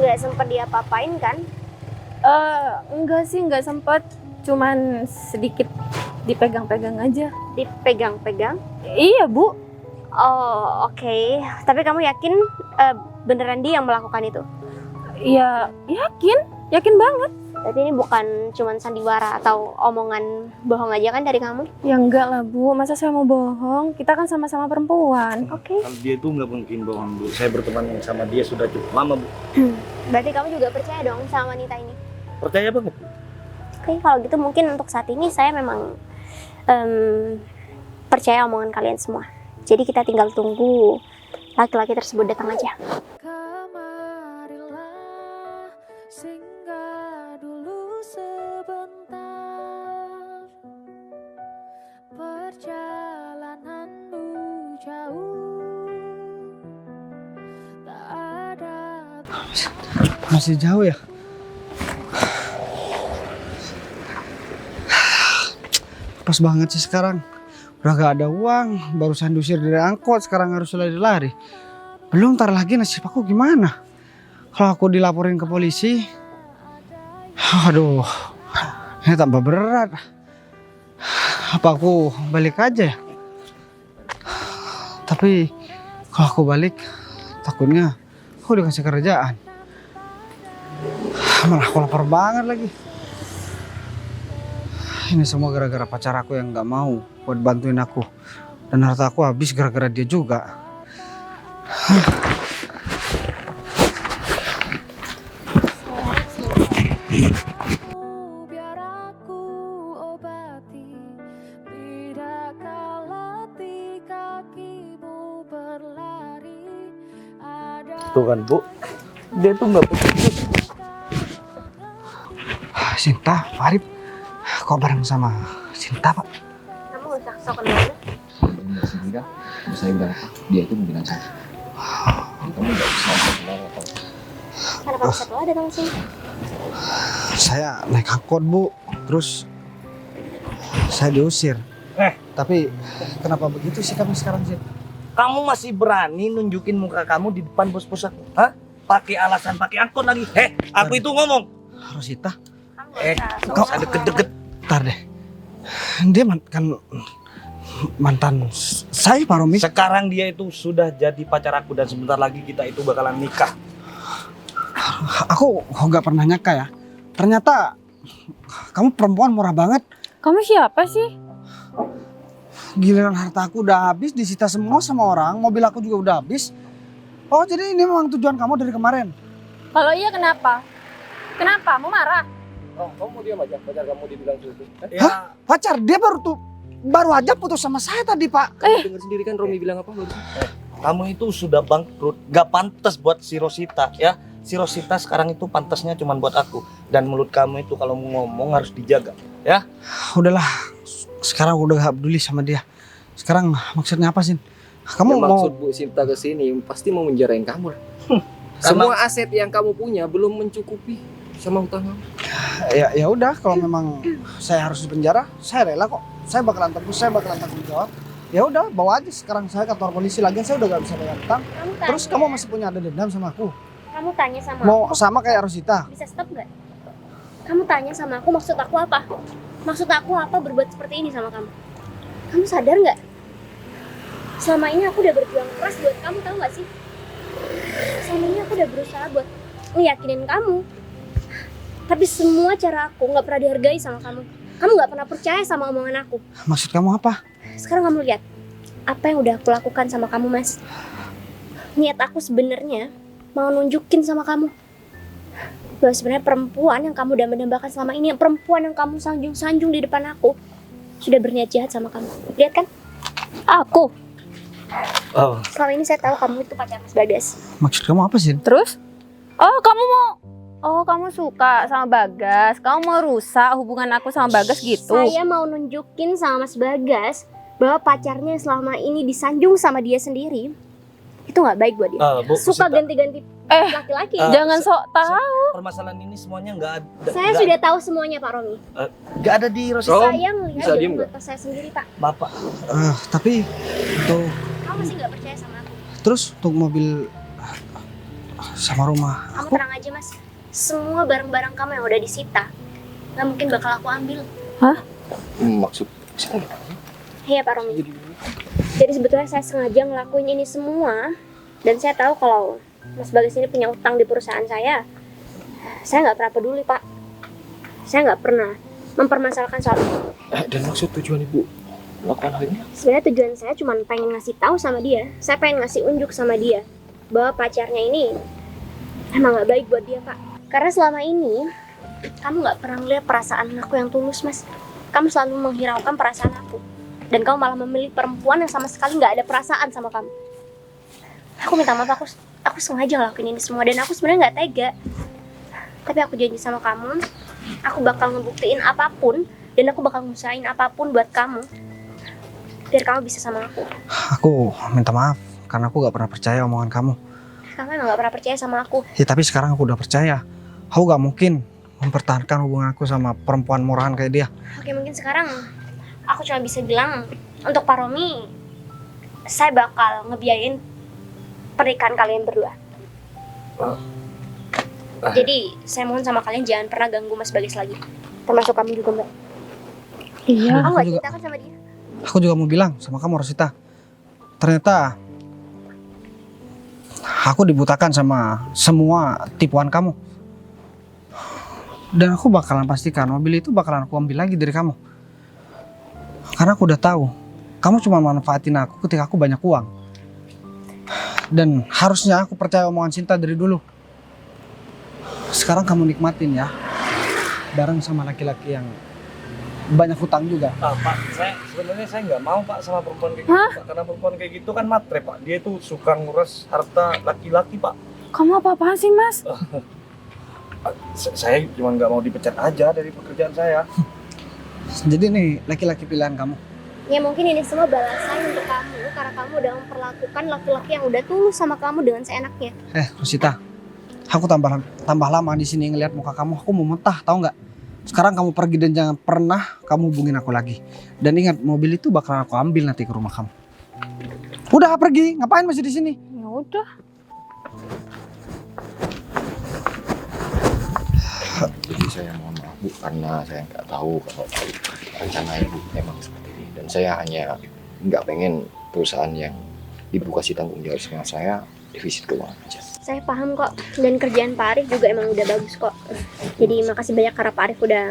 nggak sempat diapa-apain kan? Enggak sih, enggak sempat. Cuman sedikit dipegang-pegang aja. Dipegang-pegang? Iya Bu. Oh oke. Tapi kamu yakin beneran dia yang melakukan itu? Ya yakin banget. Berarti ini bukan cuman sandiwara atau omongan bohong aja kan dari kamu? Ya enggak lah Bu, masa saya mau bohong? Kita kan sama-sama perempuan. Oke. Kalau dia itu nggak mungkin bohong Bu. Saya berteman sama dia sudah cukup lama Bu. Berarti kamu juga percaya dong sama wanita ini? Percaya banget Bu. Oke, kalau gitu mungkin untuk saat ini saya memang percaya omongan kalian semua. Jadi kita tinggal tunggu laki-laki tersebut datang aja. Kemarilah singgah dulu sebentar, perjalananmu jauh, tak ada. Masih jauh ya? Pas banget sih sekarang. Udah gak ada uang, barusan diusir dari angkot, sekarang harus lari-lari. Belum, ntar lagi nasib aku gimana? Kalau aku dilaporin ke polisi, Aduh, ini tambah berat. Apa aku balik aja ya? Tapi kalau aku balik, takutnya aku dikasih kerjaan. Malah aku lapar banget lagi. Ini semua gara-gara pacar aku yang gak mau buat bantuin aku. Dan harta aku habis gara-gara dia juga. Biar aku obati lidah kalati kakimu berlari. Ada Tuh kan Bu, dia tuh nggak peduli. Sinta, Pak Arif, kok bareng sama Sinta, Pak? Kamu gak usah sok kenal. Sehingga saya bilang dia itu bilang saya. Kamu nggak bisa kenal apa. Kenapa bisa lo datang sini? Saya naik angkot, Bu. Terus saya diusir. Tapi kenapa begitu sih kamu sekarang, Sin? Kamu masih berani nunjukin muka kamu di depan bos-bos aku? Hah? Pakai alasan pakai angkot lagi. Aku itu ngomong. Rosita, Kamu Kau ada deket-deket. ntar deh. Dia kan mantan saya, Pak Romi. Sekarang dia itu sudah jadi pacar aku dan sebentar lagi kita itu bakalan nikah. Aku nggak pernah nyangka ya. Ternyata kamu perempuan murah banget. Kamu siapa sih? Giliran harta aku udah habis, disita semua sama orang. Mobil aku juga udah habis. Oh, jadi ini memang tujuan kamu dari kemarin? Kalau iya kenapa? Kenapa? Mau marah? Oh, kamu mau diam aja, pacar kamu dibilang gitu. Hah? Pacar? Dia baru aja putus sama saya tadi, Pak. Dengar sendiri kan Romi bilang apa barusan? Kamu itu sudah bangkrut, gak pantas buat si Rosita ya. Si Rosita sekarang itu pantasnya cuma buat aku. Dan mulut kamu itu kalau mau ngomong harus dijaga ya. Udahlah, sekarang udah gak peduli sama dia. Sekarang maksudnya apa sih? Kamu Ya, mau maksud Bu Sinta kesini pasti mau menjarain kamu lah. Semua aset yang kamu punya belum mencukupi sama hutang kamu. ya udah, kalau memang saya harus di penjara, saya rela kok. Saya bakalan tebus, saya bakalan tanggung jawab. Ya udah, bawa aja sekarang saya kantor polisi lagi. Saya udah gak bisa bayar utang. Terus kamu masih punya ada dendam sama aku. Kamu tanya sama Mau aku. sama kayak Rosita. Bisa stop nggak? Kamu tanya sama aku maksud aku apa? Maksud aku apa berbuat seperti ini sama kamu? Kamu sadar nggak? Selama ini aku udah berjuang keras buat kamu, tahu nggak sih? Selama ini aku udah berusaha buat ngeyakinin kamu. Tapi semua cara aku nggak pernah dihargai sama kamu. Kamu nggak pernah percaya sama omongan aku. Maksud kamu apa? Sekarang kamu lihat apa yang udah aku lakukan sama kamu, Mas. Niat aku sebenarnya mau nunjukin sama kamu bahwa sebenarnya perempuan yang kamu dambakan selama ini, perempuan yang kamu sanjung-sanjung di depan aku, sudah berniat jahat sama kamu. Lihat kan? Aku. Oh. Selama ini saya tahu kamu itu pacar Mas Bagas. Maksud kamu apa sih? Terus? Kamu suka sama Bagas? Kamu mau rusak hubungan aku sama Bagas gitu? Saya mau nunjukin sama Mas Bagas bahwa pacarnya yang selama ini disanjung sama dia sendiri itu nggak baik buat dia. Bu, Suka Sinta, ganti-ganti laki-laki. Jangan sok tahu. permasalahan ini semuanya nggak ada. Saya sudah tahu semuanya, Pak Romi. Nggak ada di Rosita. Saya melihat bisa dari diem nggak? mata saya sendiri, Pak. Bapak. Tapi untuk Kamu masih nggak percaya sama aku? terus untuk mobil sama rumah Kamu aku, tenang aja, Mas. Semua barang-barang kamu yang udah disita nggak mungkin bakal aku ambil. Maksud Iya, Pak Romi. Jadi sebetulnya saya sengaja ngelakuin ini semua dan saya tahu kalau Mas Bagas ini punya utang di perusahaan saya. Saya nggak pernah peduli, Pak. Saya nggak pernah mempermasalahkan soal itu. dan maksud tujuan Ibu melakukan hal ini? Sebenarnya tujuan saya cuma pengen ngasih tahu sama dia. Saya pengen ngasih unjuk sama dia bahwa pacarnya ini emang nggak baik buat dia, Pak. Karena selama ini kamu nggak pernah ngeliat perasaan aku yang tulus, Mas. Kamu selalu menghiraukan perasaan aku. Dan kamu malah memilih perempuan yang sama sekali nggak ada perasaan sama kamu. Aku minta maaf, aku sengaja ngelakuin ini semua dan aku sebenarnya nggak tega. Tapi aku janji sama kamu, aku bakal ngebuktiin apapun dan aku bakal ngusahain apapun buat kamu biar kamu bisa sama aku. aku minta maaf karena aku gak pernah percaya omongan kamu. Kamu emang gak pernah percaya sama aku. Ya tapi sekarang aku udah percaya. Aku gak mungkin mempertahankan hubungan aku sama perempuan murahan kayak dia. Oke, mungkin sekarang aku cuma bisa bilang untuk Pak Romi, saya bakal ngebiayain pernikahan kalian berdua. Jadi saya mohon sama kalian jangan pernah ganggu Mas Bagas lagi. Termasuk kamu juga Mbak. Iya. Aku nggak juga. cinta kan sama dia. Aku juga mau bilang sama kamu Rosita. Ternyata aku dibutakan sama semua tipuan kamu. Dan aku bakalan pastikan mobil itu bakalan aku ambil lagi dari kamu. Karena aku udah tahu kamu cuma manfaatin aku ketika aku banyak uang. Dan harusnya aku percaya omongan Cinta dari dulu. Sekarang kamu nikmatin ya. Bareng sama laki-laki yang banyak hutang juga. Pak, sebenarnya saya nggak mau Pak sama perempuan kayak gitu Pak. Karena perempuan kayak gitu kan matre Pak. Dia itu suka nguras harta laki-laki Pak. Kamu apa-apaan sih, Mas? Saya cuma nggak mau dipecat aja dari pekerjaan saya. Jadi nih laki-laki pilihan kamu. Ya mungkin ini semua balasan untuk kamu karena kamu udah memperlakukan laki-laki yang udah tulus sama kamu dengan seenaknya. Rosita, aku tambah lama di sini ngelihat muka kamu, aku mau muntah, tahu nggak? Sekarang kamu pergi dan jangan pernah kamu hubungin aku lagi. Dan ingat, mobil itu bakalan aku ambil nanti ke rumah kamu. Udah pergi, ngapain masih di sini? Ya udah. Jadi saya mohon maaf Bu, karena saya nggak tahu kalau rencana Ibu memang seperti ini. Dan saya hanya nggak pengen perusahaan yang Ibu kasih tanggung jawab sama saya defisit keuangan aja. Saya paham kok, dan kerjaan Pak Arif juga emang udah bagus kok. Jadi makasih banyak karena Pak Arif udah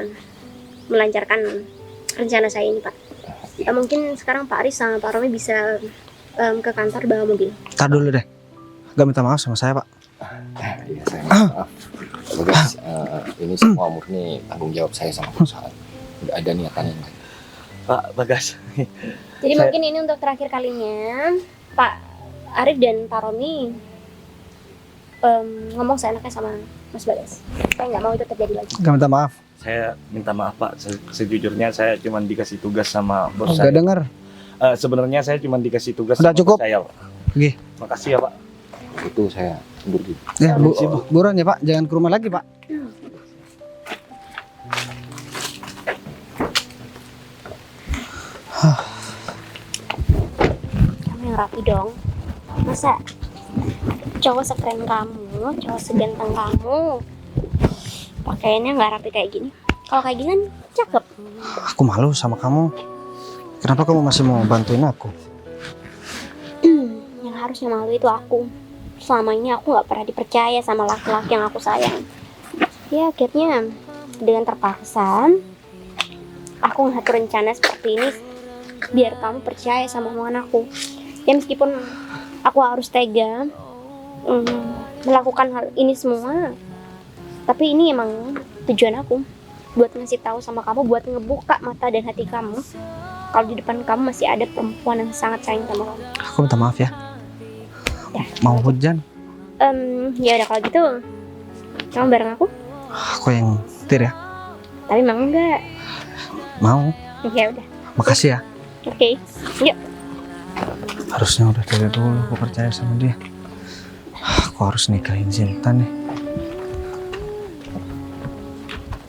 melancarkan rencana saya ini Pak. Mungkin sekarang Pak Arif sama Pak Romi bisa ke kantor bawa mobil. Tar dulu deh, gak minta maaf sama saya Pak. Iya saya mohon maaf. Bagas, ini semua murni tanggung jawab saya sama perusahaan. Nggak ada niatan yang lain. Pak Bagas. Jadi Saya- mungkin ini untuk terakhir kalinya Pak Arif dan Pak Romi ngomong seenaknya sama Mas Bagas. Saya nggak mau itu terjadi lagi. Gak minta maaf. Saya minta maaf Pak. Sejujurnya saya cuma dikasih tugas sama bos Gak saya. denger. Sebenarnya saya cuma dikasih tugas Udah sama cukup? bos saya Pak. Pergi. Makasih ya Pak. Itu saya mundur dulu. Ya, buruan ya Pak, jangan ke rumah lagi Pak. Kamu yang rapi dong. Masa cowok sekeren kamu, cowok seganteng kamu, pakaiannya nggak rapi kayak gini. Kalau kayak gini kan cakep. Aku malu sama kamu. Kenapa kamu masih mau bantuin aku? Yang harusnya malu itu aku. Selama ini aku nggak pernah dipercaya sama laki-laki yang aku sayang. Ya akhirnya dengan terpaksa aku ngatur rencana seperti ini biar kamu percaya sama omongan aku. Ya meskipun aku harus tega melakukan hal ini semua, tapi ini emang tujuan aku buat ngasih tahu sama kamu, buat ngebuka mata dan hati kamu kalau di depan kamu masih ada perempuan yang sangat sayang sama kamu. Aku minta maaf ya. Ya. Mau hujan? Ya udah kalau gitu kamu bareng aku, Aku yang setir ya. tapi mau nggak? Mau. Ya udah, Makasih ya. oke. Yuk. Harusnya udah dari dulu aku percaya sama dia. Aku harus nikahin Cinta nih.